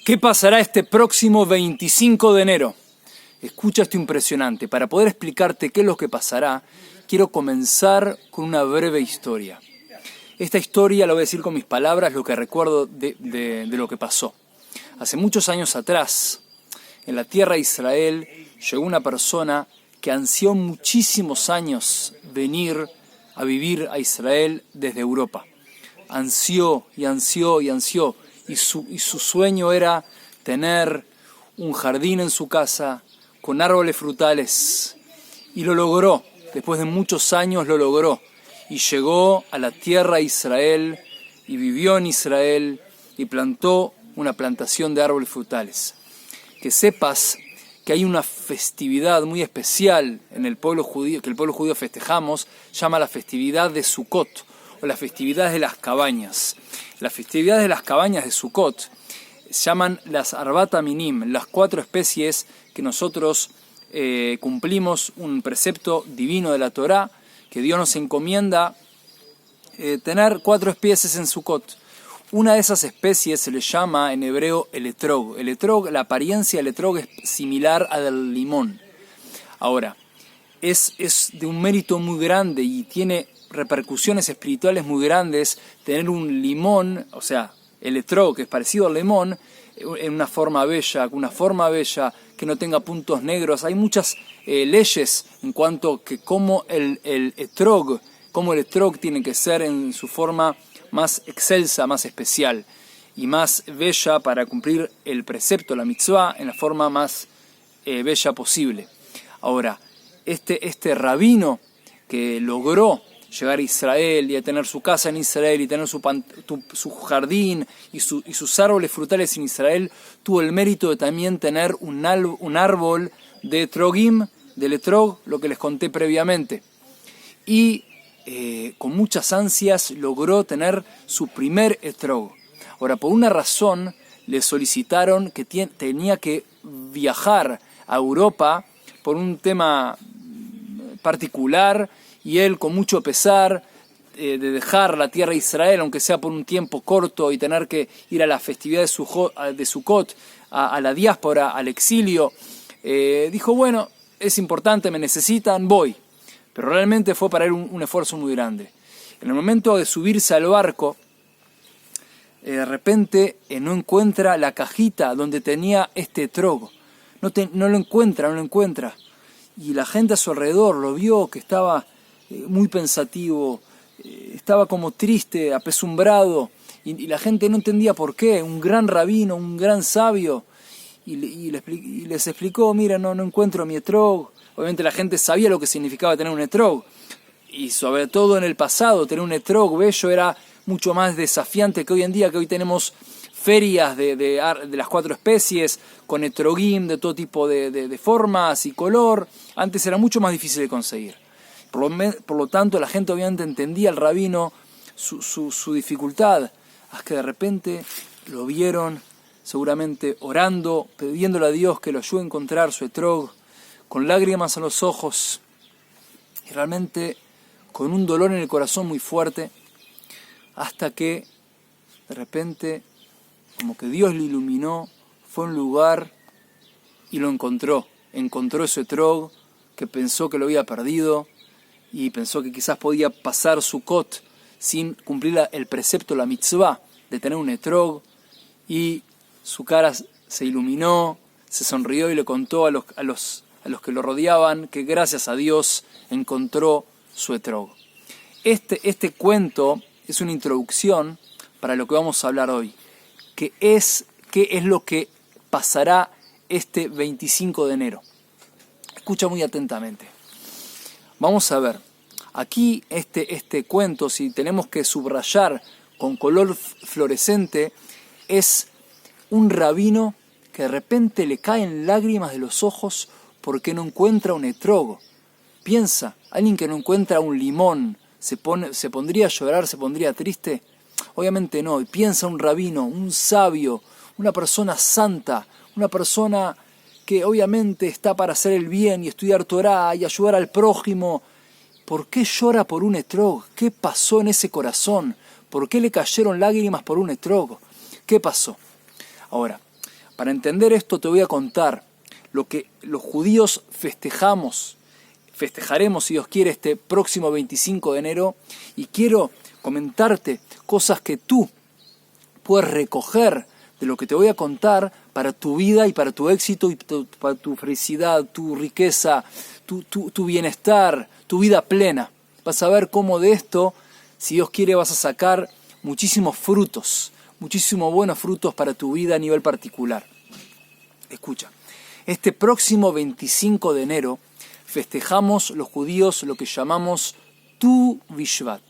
¿Qué pasará este próximo 25 de enero? Escucha esto impresionante. Para poder explicarte qué es lo que pasará, quiero comenzar con una breve historia. Esta historia la voy a decir con mis palabras, lo que recuerdo de lo que pasó. Hace muchos años atrás, en la tierra de Israel, llegó una persona que ansió muchísimos años venir a vivir a Israel desde Europa. Ansió y ansió y ansió. Y su sueño era tener un jardín en su casa con árboles frutales. Y lo logró. Después de muchos años lo logró. Y llegó a la tierra de Israel y vivió en Israel y plantó una plantación de árboles frutales. Que sepas que hay una festividad muy especial en el pueblo judío, que el pueblo judío festejamos, llama la festividad de Sukkot, o las festividades de las cabañas. Las festividades de las cabañas de Sukkot se llaman las Arbat Minim, las 4 especies que nosotros cumplimos un precepto divino de la Torá, que Dios nos encomienda tener 4 especies en Sukkot. Una de esas especies se le llama en hebreo el etrog. El etrog, la apariencia del etrog es similar a del limón. Ahora, es de un mérito muy grande y tiene repercusiones espirituales muy grandes tener un limón, o sea, el etrog, que es parecido al limón, en una forma bella, que no tenga puntos negros. Hay muchas leyes en cuanto que cómo el etrog tiene que ser en su forma más excelsa, más especial y más bella para cumplir el precepto, la mitzvah, en la forma más bella posible. Ahora, este rabino que logró llegar a Israel y a tener su casa en Israel y tener su jardín y sus árboles frutales en Israel, tuvo el mérito de también tener un árbol de etrogim, del etrog, lo que les conté previamente. Y con muchas ansias logró tener su primer etrog. Ahora, por una razón, le solicitaron que tenía que viajar a Europa por un tema particular, y él, con mucho pesar de dejar la tierra de Israel, aunque sea por un tiempo corto, y tener que ir a la festividad de Sukkot, a la diáspora, al exilio, dijo, bueno, es importante, me necesitan, voy. Pero realmente fue para él un esfuerzo muy grande. En el momento de subirse al barco, de repente no encuentra la cajita donde tenía este etrog. No lo encuentra. Y la gente a su alrededor lo vio que estaba muy pensativo, estaba como triste, apesumbrado, y la gente no entendía por qué. Un gran rabino, un gran sabio, y les explicó, mira, no encuentro mi etrog. Obviamente la gente sabía lo que significaba tener un etrog, y sobre todo en el pasado, tener un etrog bello era mucho más desafiante que hoy en día, que hoy tenemos ferias de las 4 especies, con etrogim de todo tipo de formas y color. Antes era mucho más difícil de conseguir. Por lo tanto, la gente obviamente entendía al rabino su dificultad, hasta que de repente lo vieron seguramente orando, pidiéndole a Dios que lo ayude a encontrar su etrog, con lágrimas en los ojos y realmente con un dolor en el corazón muy fuerte, hasta que de repente, como que Dios le iluminó, fue a un lugar y lo encontró ese etrog que pensó que lo había perdido, y pensó que quizás podía pasar Sukkot sin cumplir el precepto, la mitzvah, de tener un etrog, y su cara se iluminó, se sonrió y le contó a los que lo rodeaban que gracias a Dios encontró su etrog. Este cuento es una introducción para lo que vamos a hablar hoy, qué es lo que pasará este 25 de enero. Escucha muy atentamente. Vamos a ver, aquí este cuento, si tenemos que subrayar con color fluorescente, es un rabino que de repente le caen lágrimas de los ojos porque no encuentra un etrog. Piensa, alguien que no encuentra un limón, ¿se pondría a llorar, se pondría triste? Obviamente no. Y piensa un rabino, un sabio, una persona santa, una persona que obviamente está para hacer el bien y estudiar Torá y ayudar al prójimo. ¿Por qué llora por un etrog? ¿Qué pasó en ese corazón? ¿Por qué le cayeron lágrimas por un etrog? ¿Qué pasó? Ahora, Para entender esto te voy a contar lo que los judíos festejaremos si Dios quiere este próximo 25 de enero y quiero comentarte cosas que tú puedes recoger de lo que te voy a contar para tu vida y para tu éxito y para tu felicidad, tu riqueza, tu bienestar, tu vida plena. Vas a ver cómo de esto, si Dios quiere, vas a sacar muchísimos frutos, muchísimos buenos frutos para tu vida a nivel particular. Escucha, este próximo 25 de enero festejamos los judíos lo que llamamos Tu Bishvat.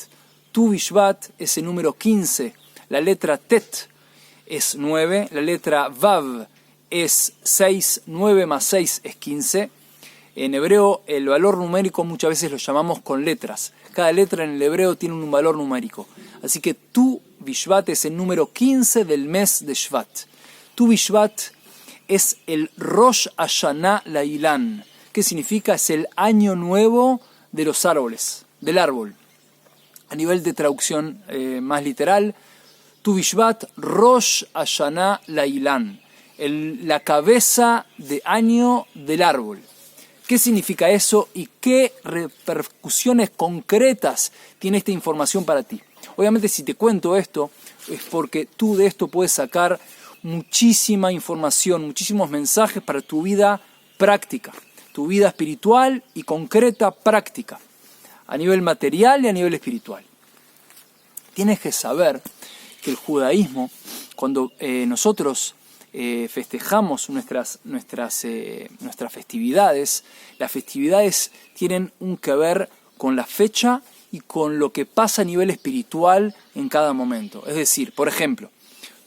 Tu Bishvat es el número 15, la letra Tet es 9, la letra Vav es 6, 9 más 6 es 15. En hebreo el valor numérico muchas veces lo llamamos con letras. Cada letra en el hebreo tiene un valor numérico. Así que Tu Bishvat es el número 15 del mes de Shvat. Tu Bishvat es el Rosh Hashanah Lailan. ¿Qué significa? Es el año nuevo de los árboles, del árbol. A nivel de traducción más literal, Tu Bishvat Rosh Hashanah Lailan, la cabeza de año del árbol. ¿Qué significa eso y qué repercusiones concretas tiene esta información para ti? Obviamente si te cuento esto es porque tú de esto puedes sacar muchísima información, muchísimos mensajes para tu vida práctica, tu vida espiritual y concreta práctica, a nivel material y a nivel espiritual. Tienes que saber que el judaísmo, cuando nosotros festejamos nuestras festividades, las festividades tienen un que ver con la fecha y con lo que pasa a nivel espiritual en cada momento. Es decir, por ejemplo,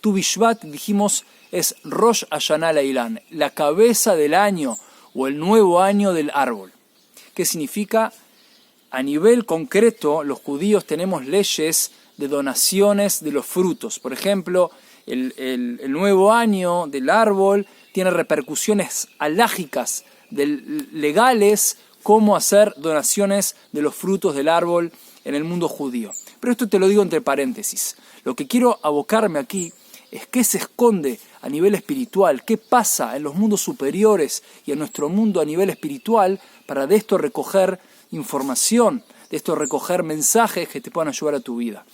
Tu Bishvat, dijimos, es Rosh Hashanah Lailan, la cabeza del año o el nuevo año del árbol. ¿Qué significa? A nivel concreto, los judíos tenemos leyes de donaciones de los frutos. Por ejemplo, el nuevo año del árbol tiene repercusiones alágicas, legales, cómo hacer donaciones de los frutos del árbol en el mundo judío. Pero esto te lo digo entre paréntesis. Lo que quiero abocarme aquí es qué se esconde a nivel espiritual, qué pasa en los mundos superiores y en nuestro mundo a nivel espiritual para de esto recoger información, de esto recoger mensajes que te puedan ayudar a tu vida.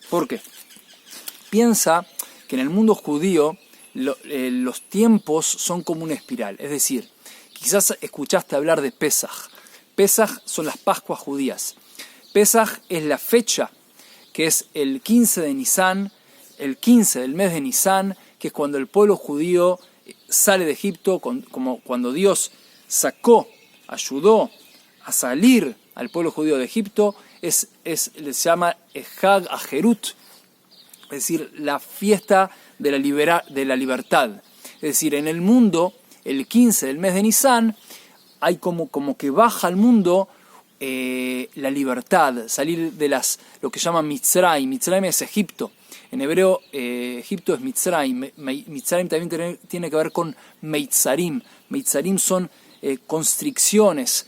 ¿Por qué? Piensa que en el mundo judío los tiempos son como una espiral. Es decir, quizás escuchaste hablar de Pesaj. Pesaj son las Pascuas judías. Pesaj es la fecha que es el 15 de Nisan, el 15 del mes de Nisan, que es cuando el pueblo judío sale de Egipto, como cuando Dios ayudó a salir al pueblo judío de Egipto, se llama Hag Ajerut, es decir, la fiesta de la libertad. Es decir, en el mundo, el 15 del mes de Nisan, hay como que baja al mundo la libertad, salir de lo que llaman Mitzrayim. Mitzrayim es Egipto. En hebreo, Egipto es Mitzrayim. Mitzrayim también tiene que ver con Meitzarim. Meitzarim son constricciones,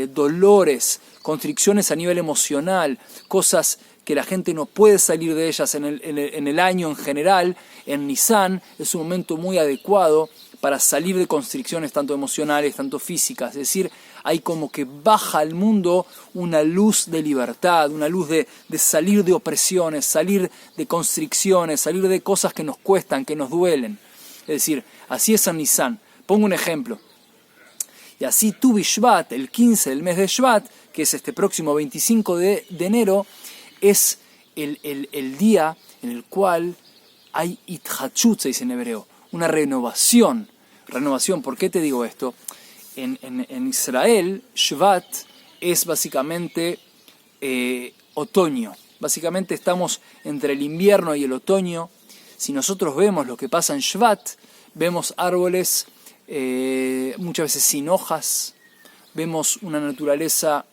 dolores, constricciones a nivel emocional, cosas que la gente no puede salir de ellas en el año en general. En Nisan es un momento muy adecuado para salir de constricciones tanto emocionales, tanto físicas. Es decir, hay como que baja al mundo una luz de libertad, una luz de salir de opresiones, salir de constricciones, salir de cosas que nos cuestan, que nos duelen. Es decir, así es San Nisan. Pongo un ejemplo. Y así Tu Bishvat, el 15 del mes de Shvat, que es este próximo 25 de enero, es el día en el cual hay Itchachut, se dice en hebreo, una renovación. Renovación, ¿por qué te digo esto? En Israel, Shvat es básicamente otoño. Básicamente estamos entre el invierno y el otoño. Si nosotros vemos lo que pasa en Shvat, vemos árboles muchas veces sin hojas, vemos una naturaleza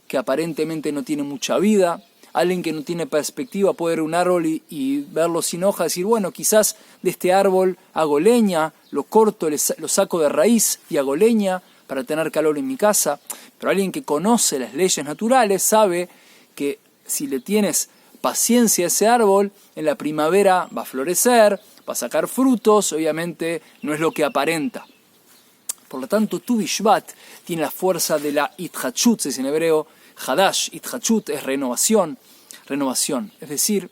que aparentemente no tiene mucha vida. Alguien que no tiene perspectiva puede ver un árbol y verlo sin hojas y decir, bueno, quizás de este árbol hago leña, lo corto, lo saco de raíz y hago leña para tener calor en mi casa. Pero alguien que conoce las leyes naturales sabe que si le tienes paciencia a ese árbol, en la primavera va a florecer, va a sacar frutos, obviamente no es lo que aparenta. Por lo tanto, Tu Bishvat tiene la fuerza de la Itchachut, se dice en hebreo, Hadash, Itchachut es renovación. Es decir,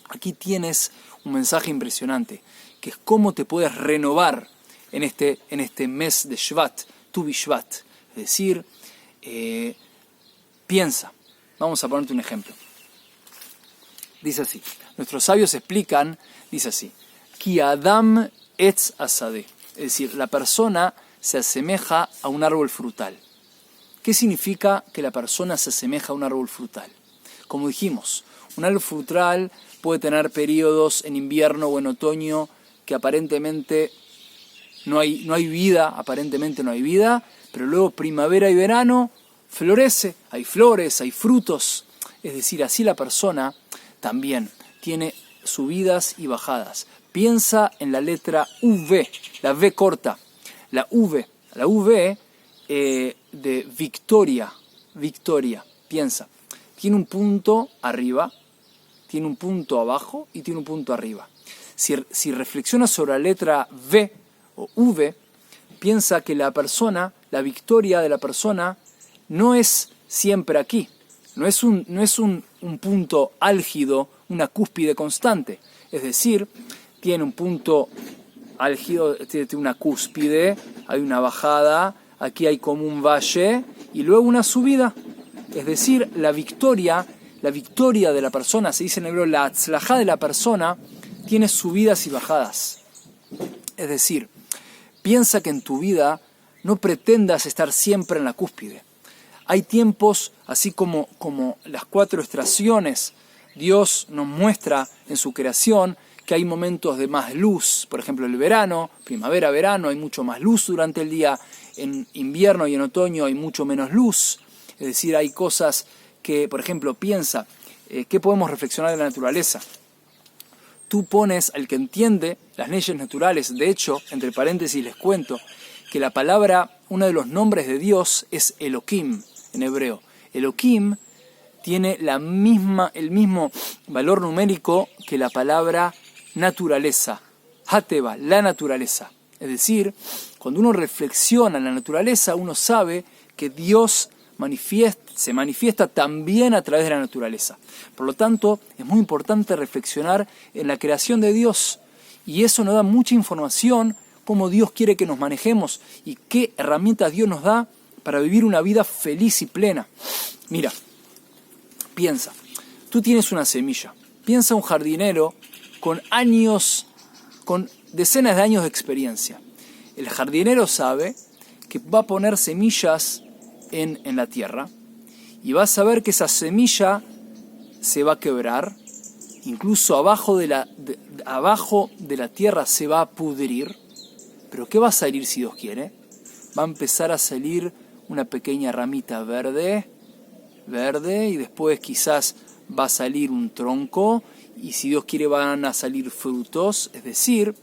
aquí tienes un mensaje impresionante, que es cómo te puedes renovar en este mes de Shvat, Tu Bishvat. Es decir, piensa. Vamos a ponerte un ejemplo. Dice así, nuestros sabios explican, dice así, Ki Adam etz asadeh, es decir, la persona se asemeja a un árbol frutal. ¿Qué significa que la persona se asemeja a un árbol frutal? Como dijimos, un árbol frutal puede tener periodos en invierno o en otoño que aparentemente no hay vida, pero luego primavera y verano florece, hay flores, hay frutos. Es decir, así la persona también tiene subidas y bajadas. Piensa en la letra V, la V corta. La V de victoria, piensa, tiene un punto arriba, tiene un punto abajo y tiene un punto arriba. Si reflexionas sobre la letra V o V, piensa que la victoria de la persona no es siempre aquí, no es un punto álgido, una cúspide constante, es decir, tiene un punto álgido, tiene una cúspide, hay una bajada, aquí hay como un valle y luego una subida. Es decir, la victoria de la persona, se dice en hebreo, la atzlajá de la persona, tiene subidas y bajadas. Es decir, piensa que en tu vida no pretendas estar siempre en la cúspide. Hay tiempos, así como las 4 estaciones, Dios nos muestra en su creación que hay momentos de más luz, por ejemplo el verano, primavera, verano, hay mucho más luz durante el día, en invierno y en otoño hay mucho menos luz, es decir, hay cosas que, por ejemplo, piensa, ¿qué podemos reflexionar de la naturaleza? Tú pones al que entiende las leyes naturales, de hecho, entre paréntesis les cuento, que la palabra, uno de los nombres de Dios es Elohim en hebreo. Elohim tiene el mismo valor numérico que la palabra naturaleza, Hateva, la naturaleza. Es decir, cuando uno reflexiona en la naturaleza, uno sabe que Dios se manifiesta también a través de la naturaleza. Por lo tanto, es muy importante reflexionar en la creación de Dios. Y eso nos da mucha información, cómo Dios quiere que nos manejemos y qué herramientas Dios nos da para vivir una vida feliz y plena. Mira, piensa, tú tienes una semilla. Piensa un jardinero con decenas de años de experiencia. El jardinero sabe que va a poner semillas en la tierra y va a saber que esa semilla se va a quebrar, incluso abajo de la tierra se va a pudrir. Pero ¿qué va a salir si Dios quiere? Va a empezar a salir una pequeña ramita verde y después quizás va a salir un tronco y si Dios quiere van a salir frutos. Es decir,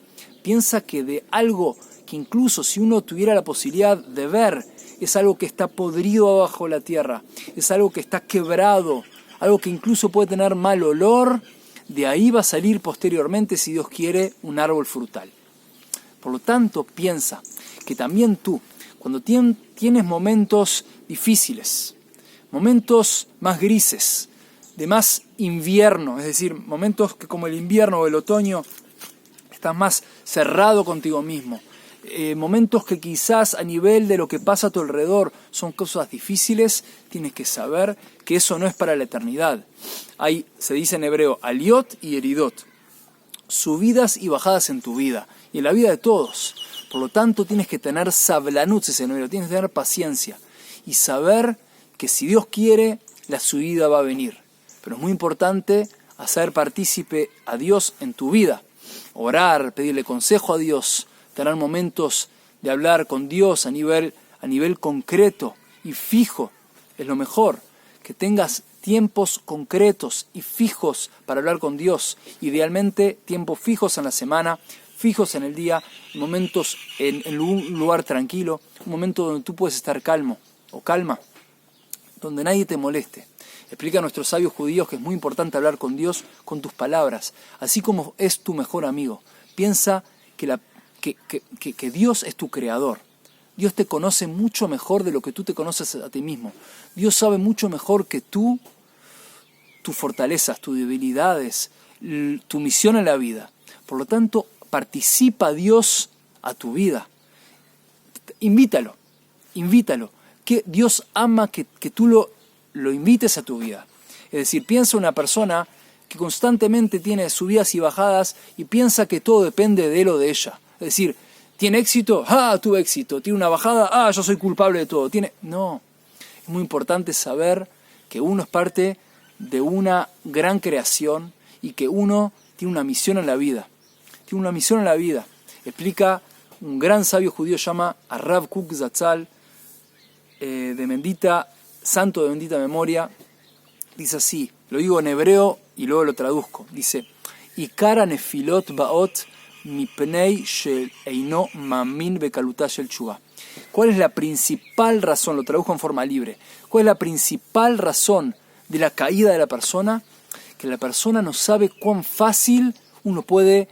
piensa que de algo que incluso si uno tuviera la posibilidad de ver, es algo que está podrido abajo de la tierra, es algo que está quebrado, algo que incluso puede tener mal olor, de ahí va a salir posteriormente, si Dios quiere, un árbol frutal. Por lo tanto, piensa que también tú, cuando tienes momentos difíciles, momentos más grises, de más invierno, es decir, momentos que como el invierno o el otoño estás más cerrado contigo mismo, momentos que quizás a nivel de lo que pasa a tu alrededor son cosas difíciles, tienes que saber que eso no es para la eternidad. Se dice en hebreo, aliot y eridot, subidas y bajadas en tu vida y en la vida de todos. Por lo tanto, tienes que tener sablanut, tienes que tener paciencia y saber que si Dios quiere, la subida va a venir. Pero es muy importante hacer partícipe a Dios en tu vida, orar, pedirle consejo a Dios, tener momentos de hablar con Dios a nivel concreto y fijo. Es lo mejor, que tengas tiempos concretos y fijos para hablar con Dios. Idealmente, tiempos fijos en la semana, fijos en el día, momentos en un lugar tranquilo, un momento donde tú puedes estar calmo o calma, donde nadie te moleste. Explica a nuestros sabios judíos que es muy importante hablar con Dios con tus palabras, así como es tu mejor amigo. Piensa que Dios es tu creador. Dios te conoce mucho mejor de lo que tú te conoces a ti mismo. Dios sabe mucho mejor que tú tus fortalezas, tus debilidades, tu misión en la vida. Por lo tanto, participa Dios a tu vida. Invítalo. Que Dios ama que tú lo invites a tu vida. Es decir, piensa una persona que constantemente tiene subidas y bajadas y piensa que todo depende de él o de ella. Es decir, ¿tiene éxito? Tuve éxito. ¿Tiene una bajada? Yo soy culpable de todo. No. Es muy importante saber que uno es parte de una gran creación y que uno tiene una misión en la vida. Explica un gran sabio judío, llama a Rav Kook Zatzal, santo de bendita memoria. Dice así, lo digo en hebreo y luego lo traduzco. Dice, Ikara nefilot baot mipnei shel eino mamin bekalutah shel tshuva. ¿Cuál es la principal razón? Lo tradujo en forma libre. ¿Cuál es la principal razón de la caída de la persona? Que la persona no sabe cuán fácil uno puede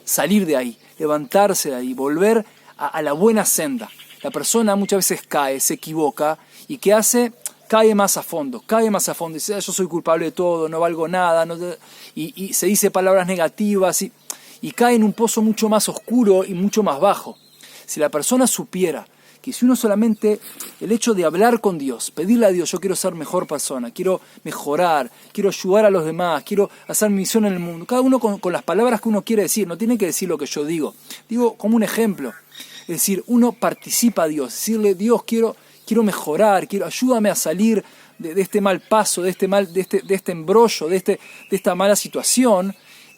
salir de ahí, levantarse de ahí, volver a la buena senda. La persona muchas veces cae, se equivoca, y ¿qué hace? Cae más a fondo, dice, yo soy culpable de todo, no valgo nada, y se dice palabras negativas, y cae en un pozo mucho más oscuro y mucho más bajo. Si la persona supiera que si uno solamente, el hecho de hablar con Dios, pedirle a Dios, yo quiero ser mejor persona, quiero mejorar, quiero ayudar a los demás, quiero hacer mi misión en el mundo, cada uno con las palabras que uno quiere decir, no tiene que decir lo que yo digo como un ejemplo, es decir, uno participa a Dios, decirle, Dios, quiero mejorar, ayúdame a salir de este mal paso, de este embrollo, de esta mala situación.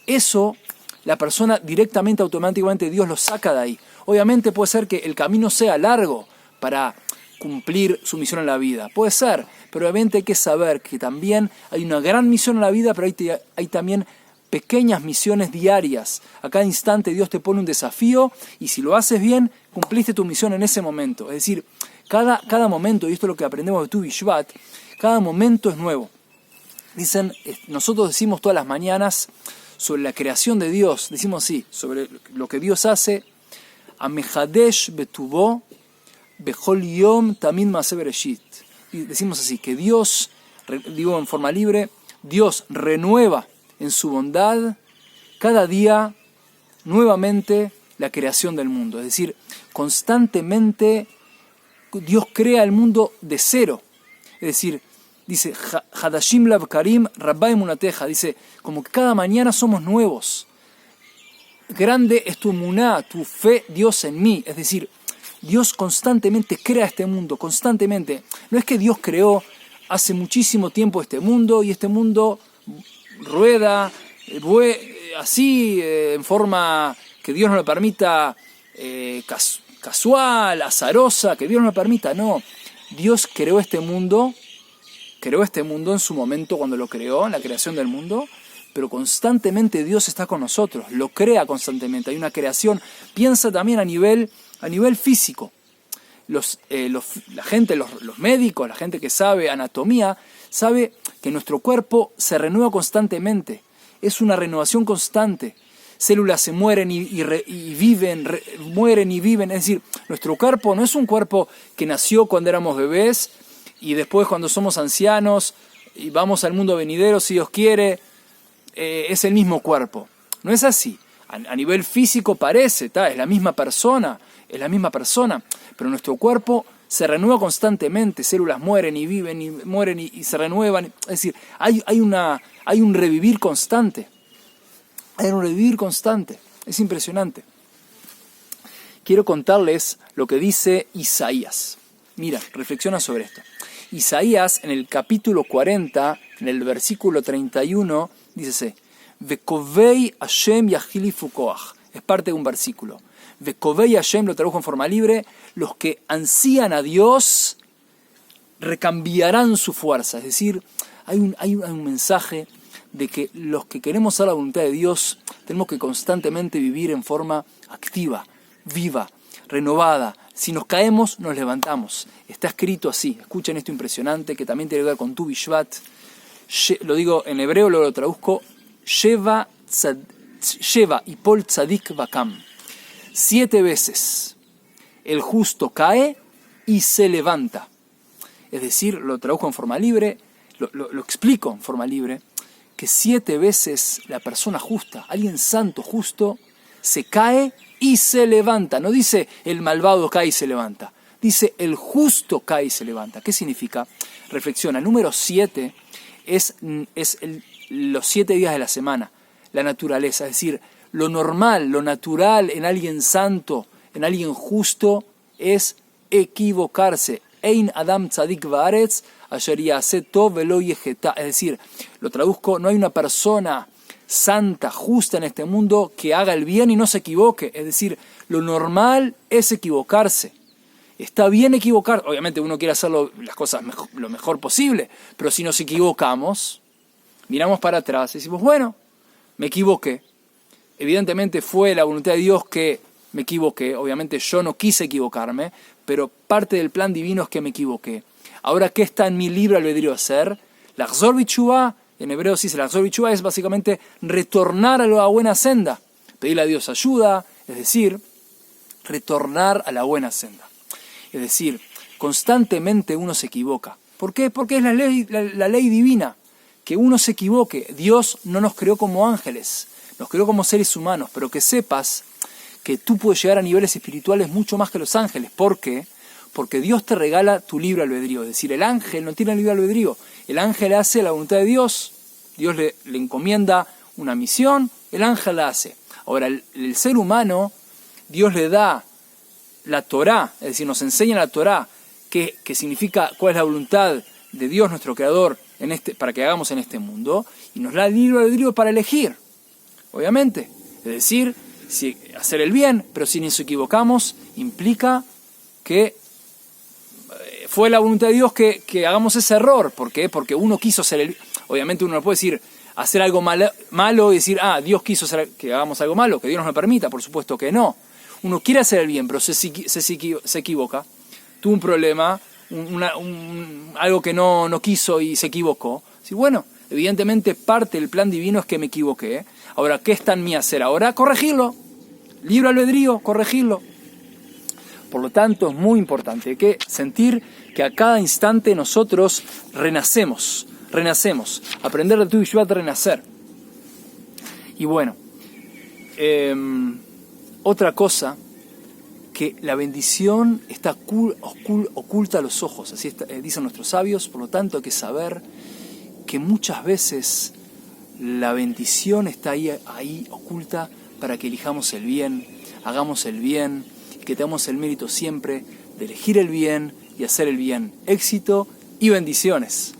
Eso, la persona directamente, automáticamente, Dios lo saca de ahí. Obviamente puede ser que el camino sea largo para cumplir su misión en la vida. Puede ser, pero obviamente hay que saber que también hay una gran misión en la vida, pero hay también pequeñas misiones diarias. A cada instante Dios te pone un desafío y si lo haces bien, cumpliste tu misión en ese momento. Es decir, cada momento, y esto es lo que aprendemos de Tu Bishvat, cada momento es nuevo. Nosotros decimos todas las mañanas sobre la creación de Dios, decimos así, sobre lo que Dios hace, Amehadesh betubo bechol yom tamid maaseh bereshit. Y decimos así, que Dios, digo en forma libre, Dios renueva en su bondad cada día nuevamente la creación del mundo. Es decir, constantemente Dios crea el mundo de cero. Es decir, dice, Hadashim labkarim rabba emunateja, dice, como que cada mañana somos nuevos. Grande es tu emuná, tu fe, Dios en mí. Es decir, Dios constantemente crea este mundo, constantemente. No es que Dios creó hace muchísimo tiempo este mundo y este mundo rueda así, en forma que Dios no lo permita, casual, azarosa, que Dios no lo permita. No, Dios creó este mundo en su momento cuando lo creó, en la creación del mundo, pero constantemente Dios está con nosotros, lo crea constantemente, hay una creación. Piensa también a nivel físico. La gente, los médicos, la gente que sabe anatomía, sabe que nuestro cuerpo se renueva constantemente, es una renovación constante. Células se mueren y viven, mueren y viven, es decir, nuestro cuerpo no es un cuerpo que nació cuando éramos bebés y después cuando somos ancianos y vamos al mundo venidero, si Dios quiere, es el mismo cuerpo. No es así. A nivel físico parece, es la misma persona, pero nuestro cuerpo se renueva constantemente, células mueren y viven y mueren y se renuevan. Es decir, hay un revivir constante. Es impresionante. Quiero contarles lo que dice Isaías. Mira, reflexiona sobre esto. Isaías, en el capítulo 40, en el versículo 31, dice: Vekovei Hashem yachilifu koach. Es parte de un versículo. Vekovei Hashem, lo tradujo en forma libre, los que ansían a Dios recambiarán su fuerza. Es decir, hay un mensaje de que los que queremos hacer la voluntad de Dios tenemos que constantemente vivir en forma activa, viva, renovada. Es Si nos caemos, nos levantamos. Está escrito así. Escuchen esto impresionante que también tiene que ver con Tu Bishvat. Lo digo en hebreo, luego lo traduzco. Sheva Ipol Tzadik Bakam. 7 veces el justo cae y se levanta. Es decir, lo traduzco en forma libre, lo explico en forma libre, que 7 veces la persona justa, alguien santo, justo, se cae y se levanta. No dice el malvado cae y se levanta. Dice el justo cae y se levanta. ¿Qué significa? Reflexiona. El número 7 es los 7 días de la semana. La naturaleza. Es decir, lo normal, lo natural en alguien santo, en alguien justo, es equivocarse. Ein Adam Tzadik Baaretz asher ya'aseh tov velo yeheta. Es decir, lo traduzco, no hay una persona santa, justa en este mundo que haga el bien y no se equivoque. Es decir, lo normal es equivocarse. Está bien equivocar. Obviamente uno quiere hacer las cosas lo mejor posible, pero si nos equivocamos, miramos para atrás y decimos, bueno, me equivoqué. Evidentemente fue la voluntad de Dios que me equivoqué. Obviamente yo no quise equivocarme, pero parte del plan divino es que me equivoqué. Ahora, ¿qué está en mi libre albedrío hacer? La Chzor B'Teshuvah, en hebreo se dice la Chzor B'Teshuvah, es básicamente retornar a la buena senda. Pedirle a Dios ayuda, es decir, retornar a la buena senda. Es decir, constantemente uno se equivoca. ¿Por qué? Porque es la ley divina, que uno se equivoque. Dios no nos creó como ángeles, nos creó como seres humanos, pero que sepas que tú puedes llegar a niveles espirituales mucho más que los ángeles. ¿Por qué? Porque Dios te regala tu libre albedrío. Es decir, el ángel no tiene libre albedrío. El ángel hace la voluntad de Dios. Dios le encomienda una misión, el ángel la hace. Ahora, el ser humano, Dios le da la Torá, es decir, nos enseña la Torá, que significa cuál es la voluntad de Dios, nuestro Creador, para que hagamos en este mundo, y nos da el libre albedrío para elegir, obviamente. Es decir, hacer el bien, pero si nos equivocamos, implica que fue la voluntad de Dios que hagamos ese error. ¿Por qué? Porque uno quiso hacer el bien. Obviamente uno no puede decir, hacer algo malo y decir, Dios quiso que hagamos algo malo, que Dios nos lo permita. Por supuesto que no. Uno quiere hacer el bien, pero se equivoca. Tuvo un problema, algo que no quiso y se equivocó. Sí, bueno, evidentemente parte del plan divino es que me equivoqué. Ahora, ¿qué está en mí hacer ahora? Corregirlo. Libre albedrío, corregirlo. Por lo tanto, es muy importante que sentir que a cada instante nosotros renacemos. Aprender de Tu Bishvat, renacer. Y bueno, otra cosa, que la bendición está oculta a los ojos, así dicen nuestros sabios. Por lo tanto hay que saber que muchas veces la bendición está ahí oculta para que elijamos el bien, hagamos el bien, y que tengamos el mérito siempre de elegir el bien y hacer el bien. Éxito y bendiciones.